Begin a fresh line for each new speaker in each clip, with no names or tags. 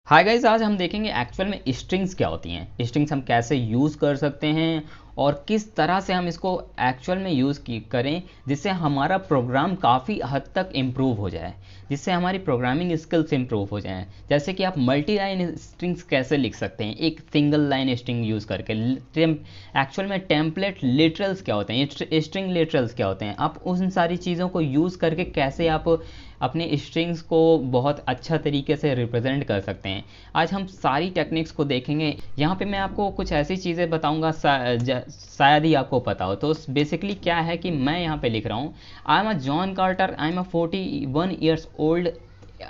Hi guys, आज हम देखेंगे एक्चुअल में स्ट्रिंग्स क्या होती हैं, स्ट्रिंग्स हम कैसे यूज़ कर सकते हैं और किस तरह से हम इसको एक्चुअल में यूज़ करें जिससे हमारा प्रोग्राम काफ़ी हद तक इम्प्रूव हो जाए, जिससे हमारी प्रोग्रामिंग स्किल्स इम्प्रूव हो जाएं। जैसे कि आप मल्टी लाइन स्ट्रिंग्स कैसे लिख सकते हैं एक सिंगल लाइन स्ट्रिंग यूज़ करके। एक्चुअल में टेम्पलेट लिटरल्स क्या होते हैं, स्ट्रिंग लिटरल्स क्या होते हैं, आप उन सारी चीज़ों को यूज़ करके कैसे आप अपने स्ट्रिंग्स को बहुत अच्छा तरीके से रिप्रेजेंट कर सकते हैं। आज हम सारी टेक्निक्स को देखेंगे। यहाँ पे मैं आपको कुछ ऐसी चीज़ें बताऊँगा शायद ही आपको पता हो। तो बेसिकली क्या है कि मैं यहाँ पे लिख रहा हूँ, I am a John Carter, I am a 41 years old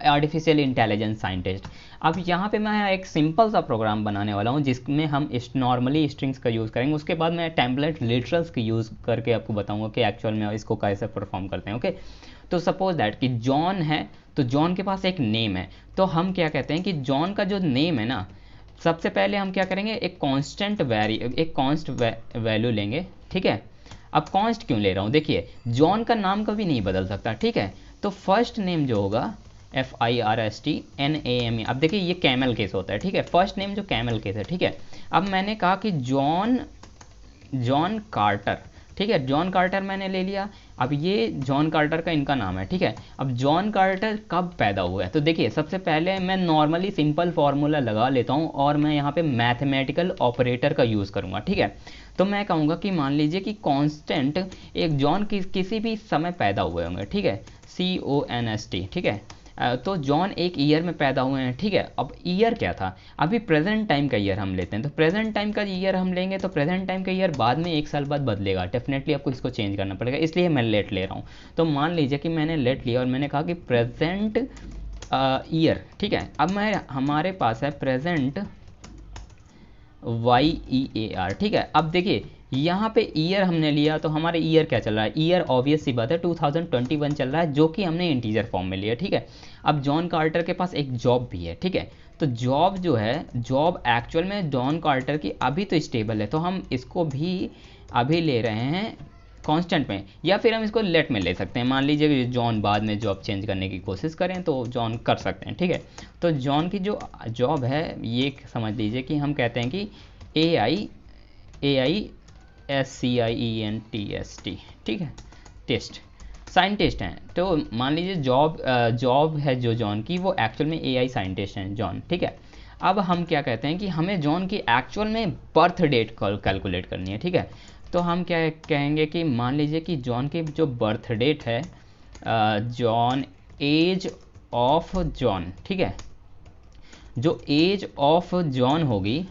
artificial intelligence scientist. अब यहाँ पे मैं एक सिंपल सा प्रोग्राम बनाने वाला हूँ जिसमें हम नॉर्मली स्ट्रिंग्स का यूज़ करेंगे। उसके बाद मैं टेम्पलेट लिटरल्स की यूज़ करके आपको बताऊँगा कि एक्चुअल में इसको कैसे परफॉर्म करते हैं। ओके, तो सपोज दैट कि जॉन है, तो जॉन के पास एक नेम है। तो हम क्या कहते हैं कि जॉन का जो नेम है ना, सबसे पहले हम क्या करेंगे, एक कॉन्स्ट वैल्यू लेंगे। ठीक है, अब कॉन्स्ट क्यों ले रहा हूँ, देखिए जॉन का नाम कभी नहीं बदल सकता। ठीक है, तो फर्स्ट नेम जो होगा FIRSTNAME, अब देखिए ये कैमल केस होता है। ठीक है, फर्स्ट नेम जो कैमल केस है। ठीक है, अब मैंने कहा कि जॉन कार्टर। ठीक है, जॉन कार्टर मैंने ले लिया। अब ये जॉन कार्टर का इनका नाम है। ठीक है, अब जॉन कार्टर कब पैदा हुआ है, तो देखिए सबसे पहले मैं नॉर्मली सिंपल फार्मूला लगा लेता हूँ और मैं यहाँ पे मैथमेटिकल ऑपरेटर का यूज़ करूँगा। ठीक है, तो मैं कहूँगा कि मान लीजिए कि कांस्टेंट एक जॉन किसी भी समय पैदा हुए होंगे। ठीक है, CONST। ठीक है, तो जॉन एक ईयर में पैदा हुए हैं। ठीक है, अब ईयर क्या था, अभी प्रेजेंट टाइम का ईयर हम लेते हैं। तो प्रेजेंट टाइम का ईयर हम लेंगे तो प्रेजेंट टाइम का ईयर बाद में 1 साल बाद बदलेगा, डेफिनेटली आपको इसको चेंज करना पड़ेगा, इसलिए मैं लेट ले रहा हूँ। तो मान लीजिए कि मैंने लेट लिया और मैंने कहा कि प्रेजेंट ईयर। ठीक है, अब मैं हमारे पास है प्रेजेंट YEAR। ठीक है, अब देखिए यहाँ पे ईयर हमने लिया तो हमारे ईयर क्या चल रहा है, ईयर ऑब्वियस सी बात है 2021 चल रहा है, जो कि हमने इंटीजर फॉर्म में लिया। ठीक है, अब जॉन कार्टर के पास एक जॉब भी है। ठीक है, तो जॉब जो है, जॉब एक्चुअल में जॉन कार्टर की अभी तो स्टेबल है, तो हम इसको भी अभी ले रहे हैं कांस्टेंट में, या फिर हम इसको लेट में ले सकते हैं। मान लीजिए कि जॉन बाद में जॉब चेंज करने की कोशिश करें तो जॉन कर सकते हैं। ठीक है, तो जॉन की जो जॉब है ये समझ लीजिए कि हम कहते हैं कि AISCIENTST। ठीक है, टेस्ट, साइंटिस्ट हैं। तो मान लीजिए जॉब है जो जॉन की, वो एक्चुअल में AI साइंटिस्ट हैं जॉन। ठीक है, अब हम क्या कहते हैं कि हमें जॉन की एक्चुअल में बर्थ डेट कैलकुलेट करनी है। ठीक है, तो हम क्या कहेंगे कि मान लीजिए कि जॉन की जो बर्थ डेट है, जॉन एज ऑफ जॉन। ठीक है, जो एज ऑफ जॉन होगी,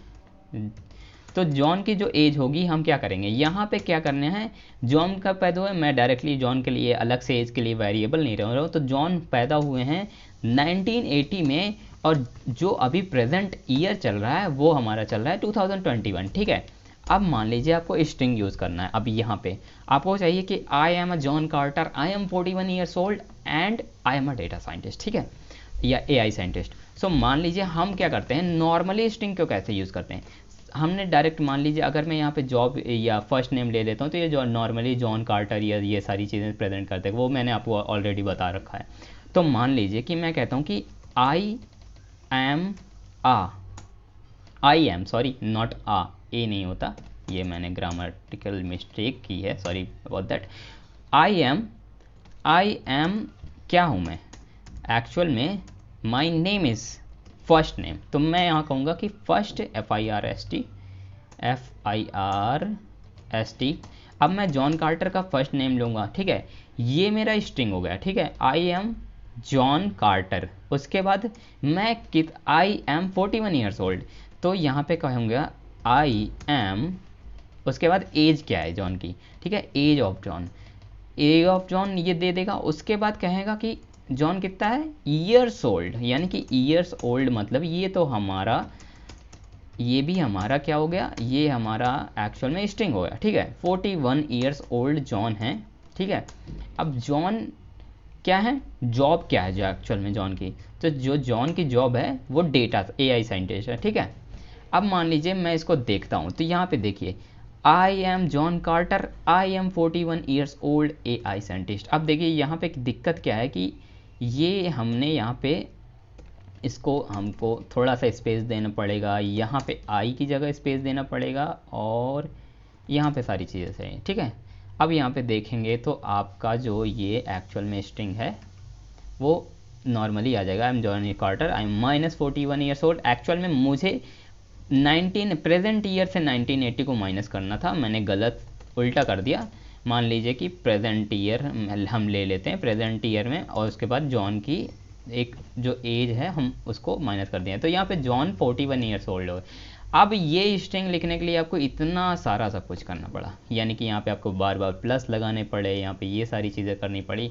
तो जॉन की जो एज होगी, हम क्या करेंगे यहाँ पे क्या करने हैं, जॉन का पैदा हुआ है, मैं डायरेक्टली जॉन के लिए अलग से एज के लिए वेरिएबल नहीं रह रहा हूँ। तो जॉन पैदा हुए हैं 1980 में, और जो अभी प्रेजेंट ईयर चल रहा है वो हमारा चल रहा है 2021। ठीक है, अब मान लीजिए आपको स्ट्रिंग यूज़ करना है। अब यहाँ पे आपको चाहिए कि I am a John Carter, I am 41 years old and I am a data scientist. ठीक है, या AI साइंटिस्ट। सो मान लीजिए हम क्या करते हैं, नॉर्मली स्ट्रिंग को कैसे यूज़ करते हैं, हमने डायरेक्ट मान लीजिए अगर मैं यहाँ पे जॉब या फर्स्ट नेम ले लेता हूँ तो ये जो नॉर्मली जॉन कार्टर या ये सारी चीज़ें प्रेजेंट करते हैं वो मैंने आपको ऑलरेडी बता रखा है। तो मान लीजिए कि मैं कहता हूँ कि I am ah I am sorry not ah, a नहीं होता, ये मैंने ग्रामेटिकल मिस्टेक की है, sorry about that. I am क्या हूँ मैं, एक्चुअल में my name is first name. तो मैं यहाँ कहूँगा कि फर्स्ट FIRST। अब मैं जॉन कार्टर का फर्स्ट नेम लूँगा। ठीक है, ये मेरा स्ट्रिंग हो गया। ठीक है, आई एम जॉन कार्टर। उसके बाद मैं आई एम 41 ईयर्स ओल्ड, तो यहाँ पे कहूँगा आई एम, उसके बाद एज क्या है जॉन की। ठीक है, एज ऑफ जॉन ये दे देगा। उसके बाद कहेगा कि जॉन कितना है, ईयर्स ओल्ड, यानी कि ईयर्स ओल्ड मतलब ये तो हमारा, ये भी हमारा क्या हो गया, ये हमारा एक्चुअल में स्ट्रिंग हो गया। ठीक है, 41 ईयर्स ओल्ड जॉन है। ठीक है, अब जॉन क्या है, जॉब क्या है जो एक्चुअल में जॉन की, तो जो जॉन की जॉब है वो डेटा AI साइंटिस्ट है। ठीक है, अब मान लीजिए मैं इसको देखता हूँ तो यहाँ पे देखिए, I am John Carter, I am 41 years old AI scientist. अब देखिए यहाँ पे दिक्कत क्या है कि ये हमने यहाँ पे इसको हमको थोड़ा सा स्पेस देना पड़ेगा, यहाँ पे आई की जगह स्पेस देना पड़ेगा और यहाँ पे सारी चीज़ें सही, ठीक है। अब यहाँ पे देखेंगे तो आपका जो ये एक्चुअल में स्ट्रिंग है वो नॉर्मली आ जाएगा। I am Johnny Carter, I am -41 years old. Actual में मुझे 19 प्रेजेंट ईयर से 1980 को माइनस करना था, मैंने गलत उल्टा कर दिया। मान लीजिए कि प्रेजेंट ईयर हम ले लेते हैं प्रेजेंट ईयर में, और उसके बाद जॉन की एक जो एज है हम उसको माइनस कर दिए, तो यहाँ पे जॉन 41 ईयर्स ओल्ड हो। अब ये स्ट्रिंग लिखने के लिए आपको इतना सारा सब कुछ करना पड़ा, यानी कि यहाँ पे आपको बार बार प्लस लगाने पड़े, यहाँ पे ये सारी चीज़ें करनी पड़ी।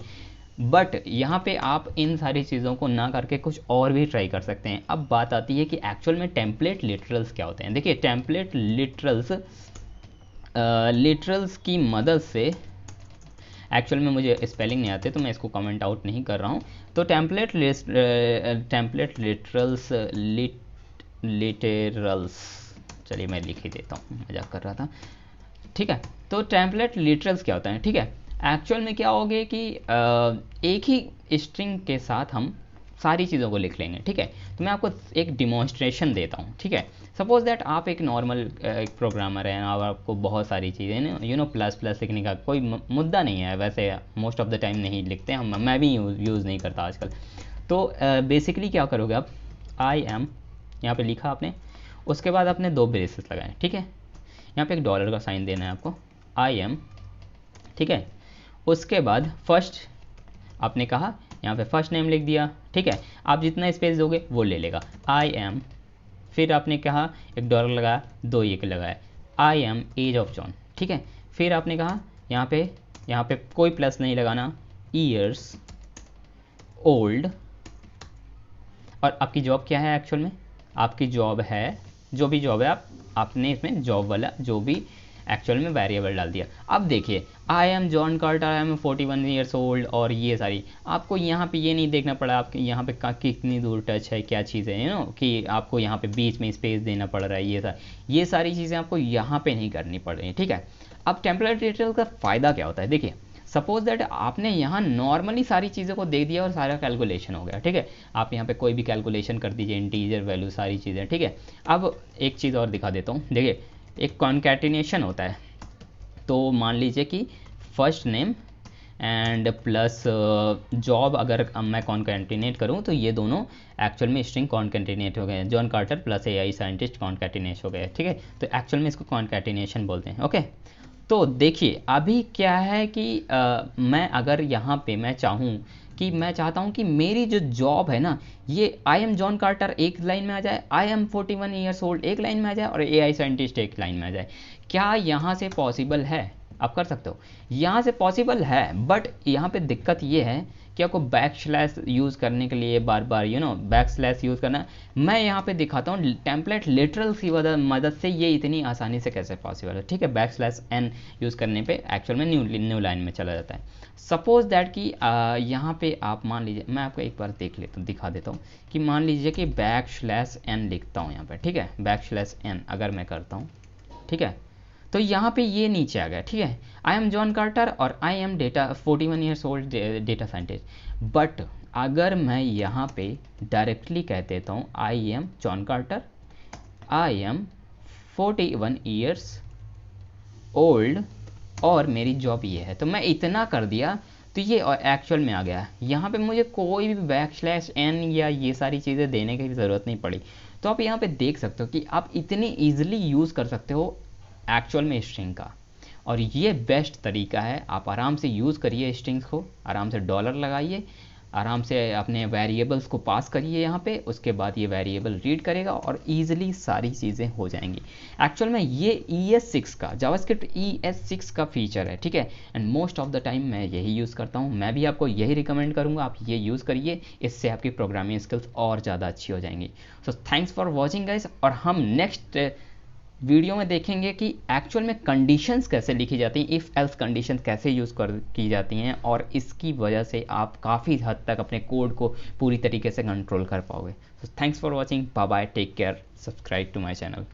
बट यहाँ पे आप इन सारी चीज़ों को ना करके कुछ और भी ट्राई कर सकते हैं। अब बात आती है कि एक्चुअल में टेम्पलेट लिटरल्स क्या होते हैं। देखिए टेम्पलेट लिटरल्स की मदद से, एक्चुअल में मुझे स्पेलिंग नहीं आते तो मैं इसको कमेंट आउट नहीं कर रहा हूँ। तो टेम्पलेट लिटरल्स, चलिए मैं लिख ही देता हूँ, मजाक कर रहा था, ठीक है। तो टेम्पलेट लिटरल्स क्या होता है, ठीक है। एक्चुअल में क्या होगा कि एक ही स्ट्रिंग के साथ हम सारी चीज़ों को लिख लेंगे, ठीक है। तो मैं आपको एक डिमॉन्स्ट्रेशन देता हूँ, ठीक है। सपोज दैट आप एक नॉर्मल एक प्रोग्रामर हैं और आपको बहुत सारी चीज़ें प्लस प्लस लिखने का कोई मुद्दा नहीं है, वैसे मोस्ट ऑफ द टाइम नहीं लिखते हम, मैं भी यूज़ नहीं करता आजकल। तो बेसिकली क्या करोगे आप, आई एम यहाँ पे लिखा आपने, उसके बाद आपने दो ब्रेसेस लगाए, ठीक है। यहाँ पे एक डॉलर का साइन देना है आपको, आई एम, ठीक है। उसके बाद फर्स्ट आपने कहा, यहाँ पे फर्स्ट नेम लिख दिया, ठीक है। आप जितना स्पेस दोगे वो ले लेगा, आई एम। फिर आपने कहा एक डॉलर लगाया, दो एक लगाया, I am age of John, ठीक है। फिर आपने कहा यहाँ पे कोई प्लस नहीं लगाना, ईयर्स ओल्ड। और आपकी जॉब क्या है एक्चुअल में, आपकी जॉब है, जो भी जॉब है आपने इसमें जॉब वाला जो भी एक्चुअल में वेरिएबल डाल दिया। अब देखिए I am John Carter, I am 41 years old, और ये सारी आपको यहाँ पे ये नहीं देखना पड़ा आपके यहाँ पे कितनी दूर टच है, क्या चीज़ें हैं कि आपको यहाँ पे बीच में स्पेस देना पड़ रहा है, ये सारी चीज़ें आपको यहाँ पे नहीं करनी पड़ रही है, ठीक है। अब टेम्पलेट लिटरल का फ़ायदा क्या होता है, देखिए सपोज दैट आपने यहाँ नॉर्मली सारी चीज़ों को दे दिया और सारा कैलकुलेशन हो गया, ठीक है। आप यहाँ पे कोई भी कैलकुलेशन कर दीजिए, इंटीजर वैल्यू सारी चीज़ें, ठीक है। अब एक चीज़ और दिखा देता हूँ, देखिए एक कॉन्कैटिनेशन होता है। तो मान लीजिए कि first name and plus job अगर मैं कॉन्कैटिनेट करूँ तो ये दोनों एक्चुअल में स्ट्रिंग कॉन्कैटिनेट हो गए, John Carter plus AI scientist concatenate हो गए, ठीक है। तो एक्चुअल में इसको कॉन्कैटिनेशन बोलते हैं, ओके। तो देखिए अभी क्या है कि मैं अगर यहाँ पे मैं चाहता हूँ कि मेरी जो जॉब है ना, ये आई एम जॉन कार्टर एक लाइन में आ जाए, आई एम 41 ईयर्स ओल्ड एक लाइन में आ जाए, और एआई साइंटिस्ट एक लाइन में आ जाए। क्या यहाँ से पॉसिबल है, आप कर सकते हो, यहाँ से पॉसिबल है। बट यहाँ पे दिक्कत ये है कि आपको बैक स्लैश यूज़ करने के लिए बार बार बैक स्लैश यूज़ करना है। मैं यहाँ पे दिखाता हूँ टेम्पलेट लिटरल्स की मदद से ये इतनी आसानी से कैसे पॉसिबल है, ठीक है। बैक स्लैश एन यूज़ करने पे एक्चुअल में न्यू लाइन में चला जाता है। सपोज दैट कि यहाँ पे आप मान लीजिए, मैं आपको एक बार दिखा देता हूँ कि मान लीजिए कि बैक स्लैश एन लिखता हूँ यहाँ पे, ठीक है। बैक स्लैश एन अगर मैं करता हूँ, ठीक है, तो यहाँ पे ये नीचे आ गया, ठीक है। आई एम जॉन कार्टर और I am 41 years old data scientist. But अगर मैं यहाँ पे डायरेक्टली कह देता हूँ I am John Carter, I am 41 years old, और मेरी जॉब ये है, तो मैं इतना कर दिया तो ये एक्चुअल में आ गया। यहाँ पे मुझे कोई भी बैक स्लैश एन या ये सारी चीज़ें देने की ज़रूरत नहीं पड़ी। तो आप यहाँ पे देख सकते हो कि आप इतनी ईजिली यूज़ कर सकते हो एक्चुअल में स्ट्रिंग का, और ये बेस्ट तरीका है। आप आराम से यूज़ करिए स्ट्रिंग्स को, आराम से डॉलर लगाइए, आराम से अपने वेरिएबल्स को पास करिए यहाँ पे, उसके बाद ये वेरिएबल रीड करेगा और ईजिली सारी चीज़ें हो जाएंगी। एक्चुअल में ये ES6 का जावास्क्रिप्ट ES6 का फीचर है, ठीक है। And most of the time मैं यही यूज़ करता हूँ, मैं भी आपको यही रिकमेंड करूँगा, आप ये यूज़ करिए, इससे आपकी प्रोग्रामिंग स्किल्स और ज़्यादा अच्छी हो जाएंगी। So thanks for watching guys, और हम नेक्स्ट वीडियो में देखेंगे कि एक्चुअल में कंडीशंस कैसे लिखी जाती हैं, इफ़ एल्स कंडीशंस कैसे यूज़ की जाती हैं, और इसकी वजह से आप काफ़ी हद तक अपने कोड को पूरी तरीके से कंट्रोल कर पाओगे। तो thanks for watching, bye bye, take care, subscribe to my channel.